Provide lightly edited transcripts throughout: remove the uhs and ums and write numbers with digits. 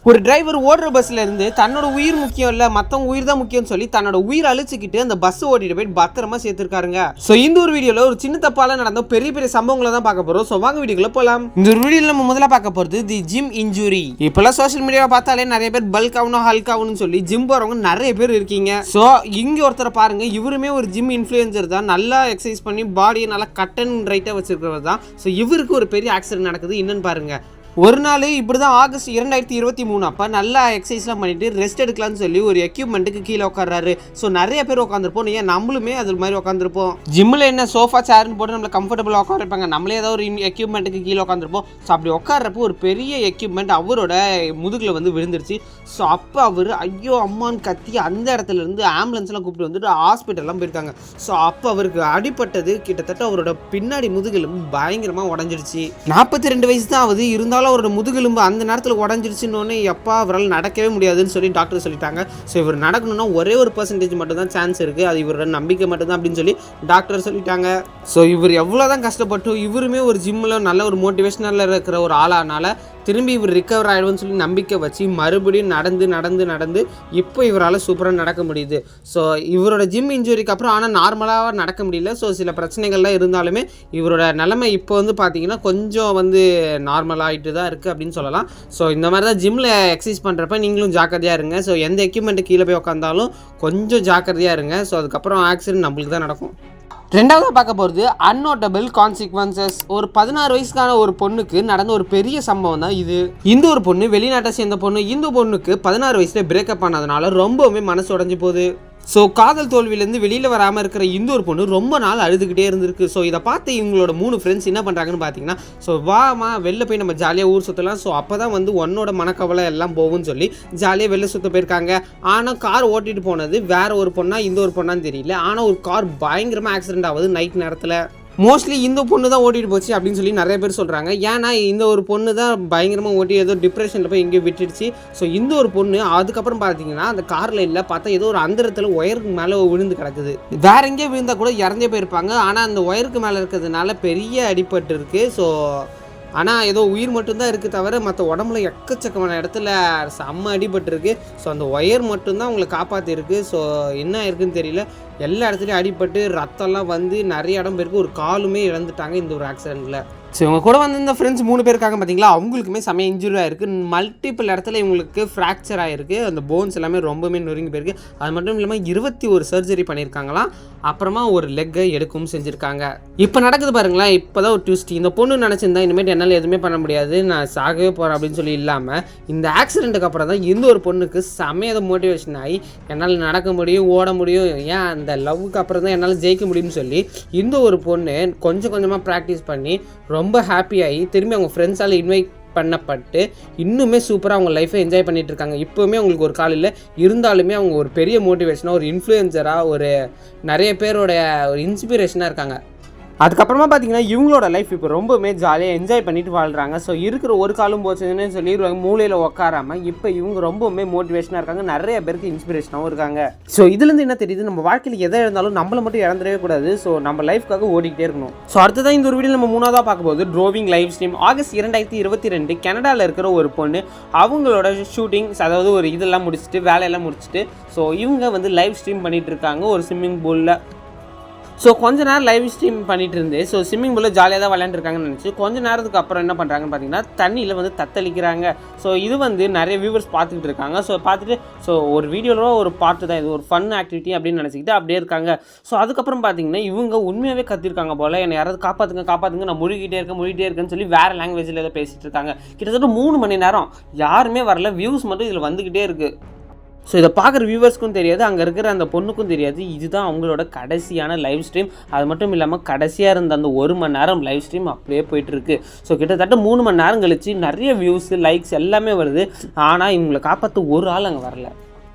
ஒரு டிரைவர் ஓடுற பஸ்ல இருந்து தன்னோட உயிர் முக்கியம் இல்ல மத்தவங்க உயிர் தான் முக்கியம்னு சொல்லி தன்னோட உயிர் அழிச்சுக்கிட்டு அந்த பஸ் ஓட்டிட்டு போய் பத்திரமா சேர்த்திருக்காருங்க. சோ இந்த ஒரு வீடியோல ஒரு சின்ன தப்பால நடந்த பெரிய பெரிய சம்பவங்களை தான் பார்க்க போறோம். சோ வாங்க வீடியோக்குள்ள போலாம். இந்த ஒரு வீடியோல நம்ம முதல்ல பார்க்க போறது தி ஜிம் இன்ஜுரி. இப்பெல்லாம் சோஷியல் மீடியாவை பார்த்தாலே நிறைய பேர் பல்க் ஆகணும் ஹல்க் ஆகணும்னு சொல்லி ஜிம் போறவங்க நிறைய பேர் இருக்கீங்க. சோ இங்க ஒருத்தரை பாருங்க, இவருமே ஒரு ஜிம் இன்ஃப்ளூயன்சர் தான். நல்லா எக்ஸசைஸ் பண்ணி பாடியை நல்லா கட் அண்ட் ரைட்டா வச்சிருக்கிறவர் தான். சோ இவருக்கு ஒரு பெரிய ஆக்சிடென்ட் நடக்குது. என்னன்னு பாருங்க. ஒரு நாள் இப்படி தான் ஆகஸ்ட் 2023 அப்போ நல்லா எக்ஸசைஸ்லாம் பண்ணிட்டு ரெஸ்ட் எடுக்கலாம்னு சொல்லி ஒரு எக்யூப்மெண்ட்டுக்கு கீழே உட்கார்றாரு. ஸோ நிறைய பேர் உட்காந்துருப்போம். ஏன் நம்மளுமே அது மாதிரி உட்காந்துருப்போம். ஜிம்மில் என்ன சோஃபா சேர்னு போட்டு நம்மளை கம்ஃபர்டபுளாக உட்காந்துருப்பாங்க. நம்மளே ஏதாவது ஒரு எக்யூப்மெண்ட்டுக்கு கீழே உட்காந்துருப்போம். ஸோ அப்படி உட்கார்றப்போ ஒரு பெரிய எக்யூப்மெண்ட் அவரோட முதுகில் வந்து விழுந்துருச்சு. ஸோ அப்போ அவர் ஐயோ அம்மான்னு கத்தி அந்த இடத்துல இருந்து ஆம்புலன்ஸ்லாம் கூப்பிட்டு வந்துட்டு ஹாஸ்பிட்டல்லாம் போயிருக்காங்க. ஸோ அப்போ அவருக்கு அடிப்பட்டது கிட்டத்தட்ட அவரோட பின்னாடி முதுகெலும்பு பயங்கரமாக உடஞ்சிருச்சு. 42 வயசு தான் ஆகுது. இருந்தாலும் அவரோட முதுகெலும்பு அந்த நேரத்தில் உடஞ்சிருச்சுன்னு எப்பா அவரால் நடக்கவே முடியாதுன்னு சொல்லி டாக்டர் சொல்லிட்டாங்க. ஸோ இவர் நடக்கணும்னா ஒரே ஒரு % மட்டும் தான் சான்ஸ் இருக்குது, அது இவரோட நம்பிக்கை மட்டும்தான் அப்படின்னு சொல்லி டாக்டர் சொல்லிட்டாங்க. ஸோ இவர் எவ்வளோதான் கஷ்டப்பட்டு இவருமே ஒரு ஜிம்மில் நல்ல ஒரு மோட்டிவேஷனில் இருக்கிற ஒரு ஆளானால திரும்பி இவர் ரிக்கவர் ஆகிடுவோன்னு சொல்லி நம்பிக்கை வச்சு மறுபடியும் நடந்து இப்போ இவரால் சூப்பராக நடக்க முடியுது. ஸோ இவரோட ஜிம் இன்ஜுரிக்கு அப்புறம் ஆனால் நார்மலாக நடக்க முடியல. ஸோ சில பிரச்சனைகள்லாம் இருந்தாலுமே இவரோட நிலைமை இப்போ வந்து பார்த்தீங்கன்னா கொஞ்சம் வந்து நார்மலாகிட்டு தான் இருக்குது அப்படின்னு சொல்லலாம். ஸோ இந்த மாதிரி தான் ஜிம்மில் எக்ஸசைஸ் பண்ணுறப்ப நீங்களும் ஜாக்கிரதையாக இருங்க. ஸோ எந்த எக்யூப்மெண்ட்டு கீழே போய் உட்காந்தாலும் கொஞ்சம் ஜாக்கிரதையாக இருங்க. ஸோ அதுக்கப்புறம் ஆக்சிடென்ட் நம்மளுக்கு தான் நடக்கும். ரெண்டாவதாக பார்க்க போகிறது அன்னோட்டபிள் கான்சிக்வன்சஸ். ஒரு 16 வயசுக்கான ஒரு பொண்ணுக்கு நடந்த ஒரு பெரிய சம்பவம் தான் இது. இந்த ஒரு பொண்ணு வெளிநாட்டை சேர்ந்த பொண்ணு. இந்த பொண்ணுக்கு 16 வயசுல பிரேக்கப் ஆனதுனால ரொம்பவுமே மனசு உடஞ்சி போகுது. ஸோ காதல் தோல்வியிலேருந்து வெளியில் வராமல் இருக்கிற இந்த ஒரு பொண்ணு ரொம்ப நாள் அழுதுகிட்டே இருந்திருக்கு. ஸோ இதை பார்த்து இவங்களோட 3 ஃப்ரெண்ட்ஸ் என்ன பண்ணுறாங்கன்னு பார்த்தீங்கன்னா, ஸோ வாமா வெளில போய் நம்ம ஜாலியாக ஊர் சுற்றலாம். ஸோ அப்போ தான் வந்து உன்னோட மனக்கவலை எல்லாம் போகும்னு சொல்லி ஜாலியாக வெளில சுற்ற போயிருக்காங்க. ஆனால் கார் ஓட்டிகிட்டு போனது வேற ஒரு பொண்ணா இந்த ஒரு பொண்ணான்னு தெரியல. ஆனால் ஒரு கார் பயங்கரமாக ஆக்சிடென்ட் ஆகுது நைட் நேரத்தில். மோஸ்ட்லி இந்த பொண்ணு தான் ஓட்டிட்டு போச்சு அப்படின்னு சொல்லி நிறைய பேர் சொல்கிறாங்க. ஏன்னா இந்த ஒரு பொண்ணு தான் பயங்கரமாக ஓட்டி ஏதோ டிப்ரெஷனில் போய் எங்கேயோ விட்டுடுச்சு. ஸோ இந்த ஒரு பொண்ணு அதுக்கப்புறம் பார்த்தீங்கன்னா அந்த காரில் இல்லை பார்த்தா ஏதோ ஒரு அந்தரத்தில் ஒயருக்கு மேலே விழுந்து கிடக்குது. வேற எங்கேயோ விழுந்தால் கூட இறந்தே போயிருப்பாங்க. ஆனால் அந்த ஒயருக்கு மேலே இருக்கிறதுனால பெரிய அடிபட்டு இருக்குது. ஸோ ஆனால் ஏதோ உயிர் மட்டும்தான் இருக்குது தவிர மற்ற உடம்புல எக்கச்சக்கமான இடத்துல செம்ம அடிபட்டுருக்கு. ஸோ அந்த ஒயர் மட்டும்தான் அவங்களை காப்பாற்றிருக்கு. ஸோ என்ன இருக்குதுன்னு தெரியல. எல்லா இடத்துலையும் அடிபட்டு ரத்தம்லாம் வந்து நிறைய இடம் போயிருக்கு. ஒரு காலுமே இழந்துட்டாங்க இந்த ஒரு ஆக்சிடெண்ட்டில். ஸோ இவங்க கூட வந்து இந்த ஃப்ரெண்ட்ஸ் 3 பேர் இருக்காங்க பார்த்தீங்களா, அவங்களுக்குமே செம்ம இன்ஜுரி ஆகிருக்கு. மல்டிபிள் இடத்துல இவங்களுக்கு ஃப்ராக்சர் ஆகிருக்கு. அந்த போன்ஸ் எல்லாமே ரொம்பவே நொறுங்கி போயிருக்கு. அது மட்டும் இல்லாமல் 21 சர்ஜரி பண்ணியிருக்காங்களாம். அப்புறமா ஒரு லெக்கை எடுக்கவும் செஞ்சுருக்காங்க. இப்போ நடக்குது பாருங்களேன். இப்போ தான் ஒரு ட்விஸ்ட். இந்த பொண்ணு நினச்சிருந்தா இனிமேல் என்னால் எதுவுமே பண்ண முடியாது, நான் சாகவே போகிறேன் அப்படின்னு சொல்லி இல்லாமல் இந்த ஆக்சிடெண்ட்டுக்கு அப்புறம் தான் இந்த ஒரு பொண்ணுக்கு செம்மையாக மோட்டிவேஷன் ஆகி என்னால் நடக்க முடியும், ஓட முடியும், ஏன் அந்த லவ்வுக்கு அப்புறம் தான் என்னால் ஜெயிக்க முடியும்னு சொல்லி இந்த ஒரு பொண்ணு கொஞ்சம் கொஞ்சமாக ப்ராக்டிஸ் பண்ணி ரொம்ப ஹாப்பியாகி திரும்பி அவங்க ஃப்ரெண்ட்ஸால் இன்வைட் பண்ணப்பட்டு இன்னுமே சூப்பராக அவங்க லைஃப்பை என்ஜாய் பண்ணிகிட்டு இருக்காங்க. இப்போவுமே அவங்களுக்கு ஒரு கால் இல்லை, இருந்தாலுமே அவங்க ஒரு பெரிய மோட்டிவேஷனாக ஒரு இன்ஃப்ளூயன்சராக ஒரு நிறைய பேரோட ஒரு இன்ஸ்பிரேஷனாக இருக்காங்க. அதுக்கப்புறமா பார்த்தீங்கன்னா இவங்களோட லைஃப் இப்போ ரொம்பவுமே ஜாலியாக என்ஜாய் பண்ணிட்டு வாழ்கிறாங்க. ஸோ இருக்கிற ஒரு காலும் போச்சுன்னு சொல்லி மூலையில் உட்காராமல் இப்போ இவங்க ரொம்பவுமே மோட்டிவேஷனாக இருக்காங்க. நிறைய பேருக்கு இன்ஸ்பிரேஷனாகவும் இருக்காங்க. ஸோ இதுலேருந்து என்ன தெரியுது, நம்ம வாழ்க்கையில் எதை இருந்தாலும் நம்மளை மட்டும் இழந்துடவே கூடாது. ஸோ நம்ம லைஃப்காக ஓடிக்கிட்டே இருக்கணும். ஸோ அடுத்ததான் இந்த ஒரு வீடியோ நம்ம 3ஆவதாக பார்க்கும்போது ட்ரோவிங் லைவ் ஸ்ட்ரீம். ஆகஸ்ட் 2022 கனடாவில் இருக்கிற ஒரு பொண்ணு அவங்களோட ஷூட்டிங்ஸ் அதாவது ஒரு இதெல்லாம் முடிச்சுட்டு வேலையெல்லாம் முடிச்சுட்டு ஸோ இவங்க வந்து லைவ் ஸ்ட்ரீம் பண்ணிகிட்டு இருக்காங்க ஒரு ஸ்விம்மிங் பூலில். ஸோ கொஞ்ச நேரம் லைவ் ஸ்ட்ரீம் பண்ணிட்டு இருந்து ஸோ ஸ்விம்மிங் பூலில் ஜாலியாக தான் விளையாண்டுருக்காங்கன்னு நினச்சி கொஞ்ச நேரத்துக்கு அப்புறம் என்ன பண்ணுறாங்கன்னு பார்த்தீங்கன்னா தண்ணியில் வந்து தத்தளிக்கிறாங்க. ஸோ இது வந்து நிறைய வியூவர்ஸ் பார்த்துக்கிட்டு இருக்காங்க. ஸோ பார்த்துட்டு ஸோ ஒரு வீடியோவில் ஒரு பார்ட்டு தான் இது, ஒரு ஃபன் ஆக்டிவிட்டி அப்படின்னு நினச்சிக்கிட்டு அப்படியே இருக்காங்க. ஸோ அதுக்கப்புறம் பார்த்தீங்கன்னா இவங்க உண்மையாகவே கத்திருக்காங்க போல், என்னை யாராவது காப்பாற்றுங்க நான் முழுகிட்டே இருக்கேன்னு சொல்லி வேறு லாங்குவேஜில் ஏதோ பேசிகிட்டு இருக்காங்க. கிட்டத்தட்ட 3 மணி நேரம் யாருமே வரல, வியூஸ் மட்டும் இதில் வந்துக்கிட்டே இருக்குது. ஸோ இதை பார்க்குற வியூவர்ஸ்க்கும் தெரியாது, அங்கே இருக்கிற அந்த பொண்ணுக்கும் தெரியாது. இதுதான் அவங்களோட கடைசியான லைவ் ஸ்ட்ரீம். அது மட்டும் இல்லாமல் கடைசியாக இருந்த அந்த 1 மணி நேரம் லைவ் ஸ்ட்ரீம் அப்படியே போயிட்டுருக்கு. ஸோ கிட்டத்தட்ட 3 மணி நேரம் கழிச்சு நிறைய வியூஸு லைக்ஸ் எல்லாமே வருது. ஆனால் இவங்களை காப்பாற்ற ஒரு ஆள் அங்கே வரல.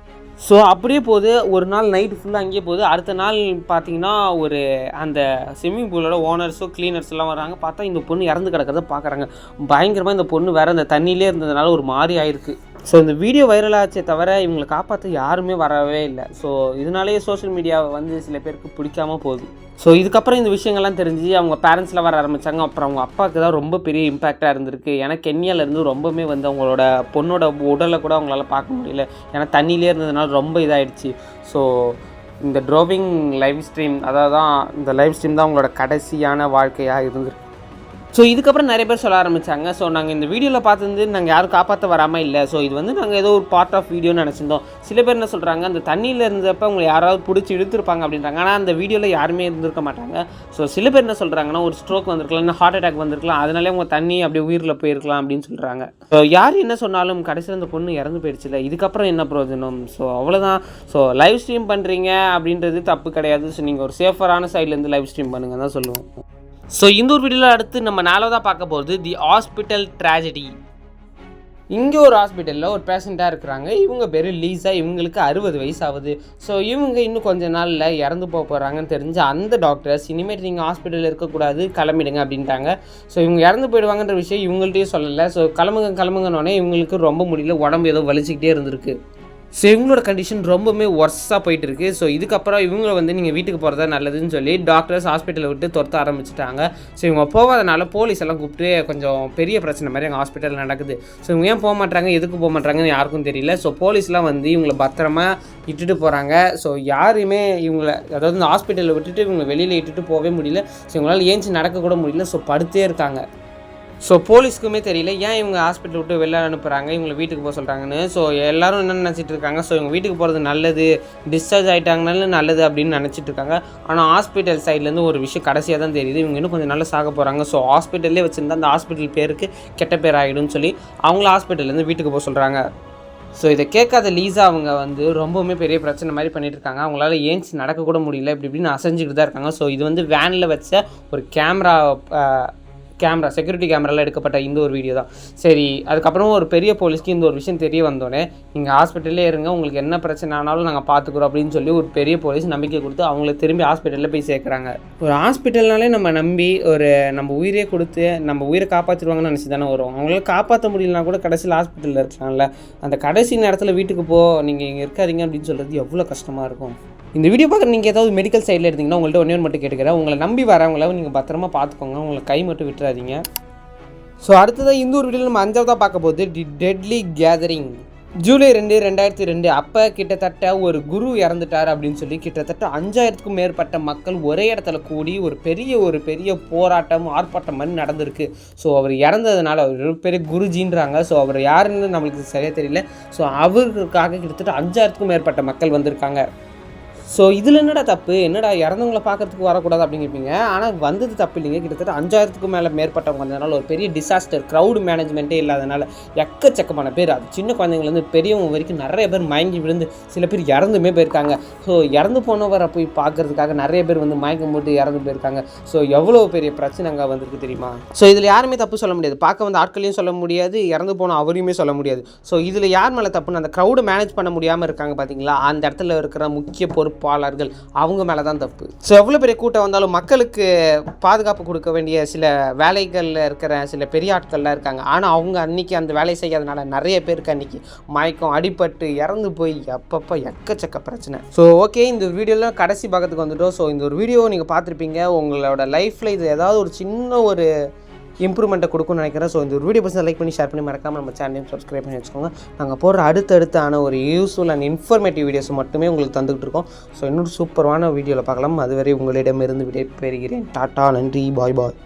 ஸோ அப்படியே போகுது. ஒரு நாள் நைட்டு ஃபுல்லாக அங்கேயே போகுது. அடுத்த நாள் பார்த்தீங்கன்னா ஒரு அந்த ஸ்விம்மிங் பூலோட ஓனர்ஸோ கிளீனர்ஸ் எல்லாம் வராங்க. பார்த்தா இந்த பொண்ணு இறந்து கிடக்கிறத பார்க்குறாங்க. பயங்கரமாக இந்த பொண்ணு வேறு அந்த தண்ணியிலே இருந்ததுனால ஒரு மாதிரி ஆயிருக்கு. ஸோ இந்த வீடியோ வைரலாச்சே தவிர இவங்களை காப்பாற்ற யாருமே வரவே இல்லை. ஸோ இதனாலேயே சோஷியல் மீடியாவை வந்து சில பேருக்கு பிடிக்காமல் போகுது. ஸோ இதுக்கப்புறம் இந்த விஷயங்கள்லாம் தெரிஞ்சு அவங்க பேரண்ட்ஸ்லாம் வர ஆரம்பித்தாங்க. அப்புறம் அவங்க அப்பாவுக்கு தான் ரொம்ப பெரிய இம்பேக்டாக இருந்திருக்கு. ஏன்னா கென்யாவிலேருந்து ரொம்பவுமே வந்து அவங்களோட பொண்ணோட உடலை கூட அவங்களால பார்க்க முடியல. ஏன்னா தண்ணியிலே இருந்ததுனால ரொம்ப இதாகிடுச்சு. ஸோ இந்த ட்ரோவிங் லைவ் ஸ்ட்ரீம் இந்த லைவ் ஸ்ட்ரீம் தான் அவங்களோட கடைசியான வாழ்க்கையாக இருந்திருக்கு. ஸோ இதுக்கப்புறம் நிறைய பேர் சொல்ல ஆரம்பித்தாங்க. ஸோ நாங்கள் இந்த வீடியோவில் பார்த்துருந்து நாங்கள் யாரும் காப்பாற்ற வராமல் இல்லை. ஸோ இது வந்து நாங்கள் ஏதோ ஒரு பார்ட் ஆஃப் வீடியோன்னு நினச்சிருந்தோம். சில பேர் என்ன சொல்கிறாங்க, அந்த தண்ணியில் இருந்தப்போ உங்களை யாராவது பிடிச்சி இழுத்துருப்பாங்க அப்படின்றாங்க. ஆனால் அந்த வீடியோவில் யாருமே இருந்திருக்க மாட்டாங்க. ஸோ சில பேர் என்ன சொல்கிறாங்கன்னா, ஒரு ஸ்ட்ரோக் வந்திருக்கலாம், இல்லை ஹார்ட் அட்டாக் வந்திருக்கலாம், அதனாலே உங்கள் தண்ணி அப்படியே உயிரில் போயிருக்கலாம் அப்படின்னு சொல்கிறாங்க. ஸோ யார் என்ன சொன்னாலும் கடைசியில் அந்த பொண்ணு இறந்து போயிடுச்சுல, இதுக்கப்புறம் என்ன பிரயோஜனம்? ஸோ அவ்வளோதான். ஸோ லைவ் ஸ்ட்ரீம் பண்ணுறீங்க அப்படின்றது தப்பு கிடையாது. ஸோ நீங்கள் ஒரு சேஃபரான சைட்லேருந்து லைவ் ஸ்ட்ரீம் பண்ணுங்க தான் சொல்லுவோம். ஸோ இந்த ஒரு வீடியோவில் அடுத்து நம்ம 4வதாக பார்க்க போகிறது தி ஹாஸ்பிட்டல் ட்ராஜடி. இங்கே ஒரு ஹாஸ்பிட்டலில் ஒரு பேஷண்ட்டாக இருக்கிறாங்க. இவங்க பேர் லீசா. இவங்களுக்கு 60 வயசு ஆகுது. ஸோ இவங்க இன்னும் கொஞ்ச நாளில் இறந்து போகிறாங்கன்னு தெரிஞ்சு அந்த டாக்டர்ஸ் இனிமேல் நீங்கள் ஹாஸ்பிட்டலில் இருக்கக்கூடாது, கிளம்பிடுங்க அப்படின்ட்டாங்க. ஸோ இவங்க இறந்து போயிடுவாங்கன்ற விஷயம் இவங்கள்ட்டையும் சொல்லலை. ஸோ கிளம்புங்கன்னொடனே இவங்களுக்கு ரொம்ப முடியல, உடம்பு ஏதோ வலிச்சிக்கிட்டே இருந்திருக்கு. ஸோ இவங்களோட கண்டிஷன் ரொம்பவுமே ஒர்ஸாக போயிட்டு இருக்குது. ஸோ இதுக்கப்புறம் இவங்களை வந்து நீங்கள் வீட்டுக்கு போகிறதா நல்லதுன்னு சொல்லி டாக்டர்ஸ் ஹாஸ்பிட்டலை விட்டு துரத்த ஆரம்பிச்சிட்டாங்க. ஸோ இவங்க போகாதனால போலீஸ் எல்லாம் கூப்பிட்டு கொஞ்சம் பெரிய பிரச்சனை மாதிரி எங்கள் ஹாஸ்பிட்டலில் நடக்குது. ஸோ இவங்க ஏன் போக மாட்டாங்க, எதுக்கு போக மாட்டாங்கன்னு யாருக்கும் தெரியல. ஸோ போலீஸ்லாம் வந்து இவங்களை பத்திரமா இட்டுட்டு போகிறாங்க. ஸோ யாருமே இவங்களை, அதாவது இந்த ஹாஸ்பிட்டலில் விட்டுட்டு இவங்க வெளியில் இட்டுட்டு போகவே முடியல. ஸோ இவங்களால் ஏஞ்சி நடக்கக்கூட முடியல. ஸோ படுத்தே இருக்காங்க. ஸோ போலீஸ்க்குமே தெரியல ஏன் இவங்க ஹாஸ்பிட்டல் விட்டு வெளில அனுப்புகிறாங்க, இவங்களை வீட்டுக்கு போக சொல்கிறாங்கன்னு. ஸோ எல்லோரும் என்ன நினச்சிட்டு இருக்காங்க, ஸோ இவங்க வீட்டுக்கு போகிறது நல்லது, டிஸ்சார்ஜ் ஆகிட்டாங்கனாலும் நல்லது அப்படின்னு நினச்சிட்டு இருக்காங்க. ஆனால் ஹாஸ்பிட்டல் சைட்லேருந்து ஒரு விஷயம் கடைசியாக தான் தெரியுது, இவங்க இன்னும் கொஞ்சம் நல்லா சாக போகிறாங்க. ஸோ ஹாஸ்பிட்டல்லே வச்சுருந்தா அந்த ஹாஸ்பிட்டல் பேருக்கு கெட்ட பேர் ஆகிடும்னு சொல்லி அவங்கள ஹாஸ்பிட்டல்லேருந்து வீட்டுக்கு போக சொல்கிறாங்க. ஸோ இதை கேட்காத லீசா அவங்க வந்து ரொம்பவுமே பெரிய பிரச்சனை மாதிரி பண்ணிகிட்டு இருக்காங்க. அவங்களால ஏஞ்சி நடக்கக்கூட முடியல, இப்படின்னு அசைஞ்சிக்கிட்டு தான் இருக்காங்க. ஸோ இது வந்து வேனில் வச்ச ஒரு செக்யூரிட்டி கேமராவில் எடுக்கப்பட்ட இந்த ஒரு வீடியோ தான். சரி, அதுக்கப்புறம் ஒரு பெரிய போலீஸ்க்கு இந்த ஒரு விஷயம் தெரிய வந்தோடனே, நீங்கள் ஹாஸ்பிட்டல்லே இருங்க, உங்களுக்கு என்ன பிரச்சனை ஆனாலும் நாங்கள் பார்த்துக்குறோம் அப்படின்னு சொல்லி ஒரு பெரிய போலீஸ் நம்பிக்கை கொடுத்து அவங்கள திரும்பி ஹாஸ்பிட்டலில் போய் சேர்க்குறாங்க. ஒரு ஹாஸ்பிட்டல்னாலே நம்ம நம்பி நம்ம உயிரே கொடுத்து நம்ம உயிரை காப்பாற்றிடுவாங்கன்னு நினச்சி தானே வரும். அவங்களால காப்பாற்ற முடியலனா கூட கடைசியில் ஹாஸ்பிட்டலில் இருக்கலாம்ல. அந்த கடைசி நேரத்தில் வீட்டுக்கு நீங்கள் இங்கே இருக்காதீங்க அப்படின்னு சொல்கிறது எவ்வளோ கஷ்டமாக இருக்கும். இந்த வீடியோ பார்க்குற நீங்கள் ஏதாவது மெடிக்கல் சைடில் இருந்தீங்கன்னா உங்கள்கிட்ட ஒன்று மட்டும் கேட்டுக்கிறேன், உங்களை நம்பி வரவங்கள நீங்கள் பத்திரமா பார்த்துக்கோங்க, உங்களை கை மட்டும் விட்டுறாதீங்க. ஸோ அடுத்ததான் இந்த ஒரு வீடியோவில் நம்ம 5வதாக பார்க்க போகுது தி டெட்லி கேதரிங். ஜூலை 2, 2002 அப்போ கிட்டத்தட்ட ஒரு குரு இறந்துட்டார் அப்படின்னு சொல்லி கிட்டத்தட்ட 5000க்கும் மேற்பட்ட மக்கள் ஒரே இடத்துல கூடி ஒரு பெரிய போராட்டம், ஆர்ப்பாட்டம் மாதிரி நடந்திருக்கு. ஸோ அவர் இறந்ததுனால அவர் பெரிய குருஜின்றாங்க. ஸோ அவர் யாருன்னு நம்மளுக்கு சரியாக தெரியல. ஸோ அவருக்காக கிட்டத்தட்ட 5000க்கும் மேற்பட்ட மக்கள் வந்திருக்காங்க. ஸோ இதில் என்னடா தப்பு, என்னடா இறந்தவங்களை பார்க்குறதுக்கு வரக்கூடாது அப்படிங்கிறப்பீங்க. ஆனால் வந்தது தப்பு இல்லைங்க. கிட்டத்தட்ட 5000க்கும் மேற்பட்டவங்க வந்ததுனால ஒரு பெரிய டிசாஸ்டர், க்ரௌடு மேனேஜ்மெண்ட்டே இல்லாதனால எக்கச்சக்கமான பேர், அது சின்ன குழந்தைங்கலேருந்து பெரியவங்க வரைக்கும் நிறைய பேர் மயங்கி விழுந்து சில பேர் இறந்துமே போயிருக்காங்க. ஸோ இறந்து போனவரை போய் பார்க்குறதுக்காக நிறைய பேர் வந்து மயக்கம் போட்டு இறந்து போயிருக்காங்க. ஸோ எவ்வளோ பெரிய பிரச்சனை அங்கே வந்திருக்கு தெரியுமா. ஸோ இதில் யாருமே தப்பு சொல்ல முடியாது, பார்க்க வந்து ஆட்களையும் சொல்ல முடியாது, இறந்து போன அவரையுமே சொல்ல முடியாது. ஸோ இதில் யார் மேலே தப்புன்னு அந்த க்ரௌடு மேனேஜ் பண்ண முடியாமல் இருக்காங்க பார்த்தீங்களா, அந்த இடத்துல இருக்கிற முக்கிய பொறுப்பாளர்கள், அவங்க மேலே தான் தப்பு. ஸோ எவ்வளோ பெரிய கூட்டம் வந்தாலும் மக்களுக்கு பாதுகாப்பு கொடுக்க வேண்டிய சில வேலைகளில் இருக்கிற சில பெரிய ஆட்கள்லாம் இருக்காங்க. ஆனால் அவங்க அன்றைக்கி அந்த வேலையை செய்யாதனால நிறைய பேருக்கு அன்றைக்கி மயக்கம் அடிபட்டு இறந்து போய் அப்பப்போ எக்கச்சக்க பிரச்சனை. ஸோ ஓகே, இந்த வீடியோவில் கடைசி பாகத்துக்கு வந்துட்டோம். ஸோ இந்த ஒரு வீடியோவை நீங்கள் பார்த்துருப்பீங்க. உங்களோட லைஃப்பில் இது ஏதாவது ஒரு சின்ன ஒரு இம்ப்ரூவ்மெண்ட்டை கொடுக்கும்னு நினைக்கிறேன். ஸோ இந்த ஒரு வீடியோ பற்றி லைக் பண்ணி ஷேர் பண்ணி மறக்காமல் நம்ம சேனலையும் சப்ஸ்கிரைப் பண்ணி வச்சுக்கோங்க. நாங்கள் போடுற அடுத்தடுத்தான ஒரு யூஸ்ஃபுல் அண்ட் இன்ஃபர்மேட்டிவ் வீடியோஸ் மட்டுமே உங்களுக்கு தந்துக்கிட்டு இருக்கோம். ஸோ இன்னொரு சூப்பரான வீடியோவில் பார்க்கலாம். அதுவரை உங்களிடமிருந்து விடை பெறுகிறேன். டாட்டா, நன்றி, பாய் பாய்.